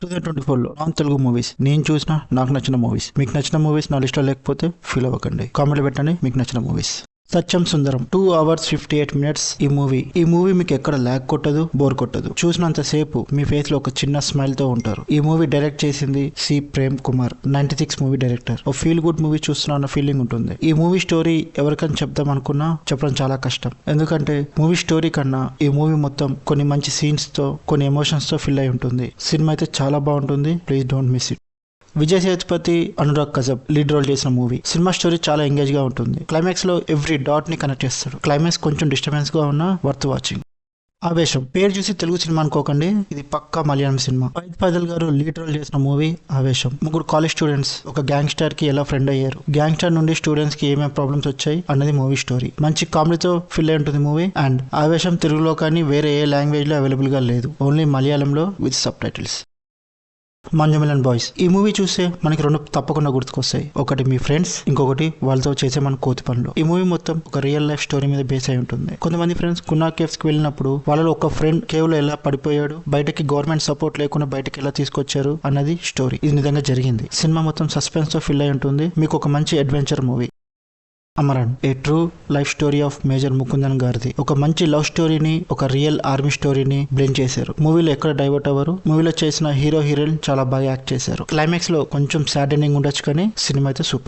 2024లో non Telugu movies నేను చూసిన నాకు నచ్చిన మూవీస్. మీకు నచ్చిన మూవీస్ నా లిస్ట్లో లేకపోతే ఫీల్ అవ్వకండి, కామెంట్ పెట్టండి మీకు నచ్చిన మూవీస్. సత్యం సుందరం 2 hours 58 minutes. ఈ మూవీ మీకు ఎక్కడ ల్యాగ్ కొట్టదు, బోర్ కొట్టదు. చూసినంత సేపు మీ ఫేస్ లో ఒక చిన్న స్మైల్ తో ఉంటారు. ఈ మూవీ డైరెక్ట్ చేసింది C Prem Kumar, 96 movie director. ఒక ఫీల్ గుడ్ మూవీ చూస్తున్న ఫీలింగ్ ఉంటుంది. ఈ మూవీ స్టోరీ ఎవరికైనా చెప్దాం అనుకున్నా చెప్పడం చాలా కష్టం. ఎందుకంటే మూవీ స్టోరీ కన్నా ఈ మూవీ మొత్తం కొన్ని మంచి సీన్స్ తో, కొన్ని ఎమోషన్స్ తో ఫిల్ అయి ఉంటుంది. సినిమా అయితే చాలా బాగుంటుంది. Please don't miss it. Vijay Sethupathi, Anurag Kashyap lead role చేసిన మూవీ. సినిమా స్టోరీ చాలా ఎంగేజ్ గా ఉంటుంది. క్లైమాక్స్ లో ఎవ్రీ డాట్ ని కనెక్ట్ చేస్తాడు. క్లైమాక్స్ కొంచెం డిస్టర్బెన్స్ గా ఉన్నా వర్త్ వాచింగ్. ఆవేశం పేరు చూసి తెలుగు సినిమా అనుకోకండి, ఇది పక్కా మలయాళం సినిమా. ఫైద్ ఫాజిల్ గారు లీడ్ రోల్ చేసిన మూవీ ఆవేశం. ముగ్గురు కాలేజ్ స్టూడెంట్స్ ఒక గ్యాంగ్స్టర్ కి ఎలా ఫ్రెండ్ అయ్యారు, గ్యాంగ్స్టర్ నుండి స్టూడెంట్స్ కి ఏమేమి ప్రాబ్లమ్స్ వచ్చాయి అన్నది మూవీ స్టోరీ. మంచి కామెడీతో ఫిల్ అయి ఉంటుంది మూవీ. అండ్ ఆవేశం తెలుగులో కానీ వేరే ఏ లాంగ్వేజ్ లో అవైలబుల్ గా లేదు, ఓన్లీ మలయాళంలో విత్ సబ్ టైటిల్స్. మంజుమిలన్ బాయ్స్. ఈ మూవీ చూస్తే మనకి రెండు తప్పకుండా గుర్తుకొస్తాయి. ఒకటి మీ ఫ్రెండ్స్, ఇంకొకటి వాళ్ళతో చేసే మన కోతి పనులు. ఈ మూవీ మొత్తం ఒక రియల్ లైఫ్ స్టోరీ మీద బేస్ అయి ఉంటుంది. కొంతమంది ఫ్రెండ్స్ గున్నా కేవ్స్ కి వెళ్ళినప్పుడు వాళ్ళలో ఒక ఫ్రెండ్ కేవ్ లో ఎలా పడిపోయాడు, బయటకి గవర్నమెంట్ సపోర్ట్ లేకుండా బయటకి ఎలా తీసుకొచ్చారు అన్నది స్టోరీ. ఇది నిజంగా జరిగింది. సినిమా మొత్తం సస్పెన్స్ తో ఫిల్ అయి ఉంటుంది. మీకు ఒక మంచి adventure movie. Amaran, A true life story of major Mukundan గారిది. ఒక మంచి లవ్ స్టోరీని, ఒక రియల్ ఆర్మీ స్టోరీని బ్లెండ్ చేశారు. మూవీలో ఎక్కడ డైవర్ట్ అవ్వరు. మూవీలో చేసిన హీరో హీరోయిన్ చాలా బాగా యాక్ట్ చేశారు. క్లైమాక్స్ లో కొంచెం సాడ్ ఎండింగ్ ఉండొచ్చు కానీ సినిమా అయితే సూపర్.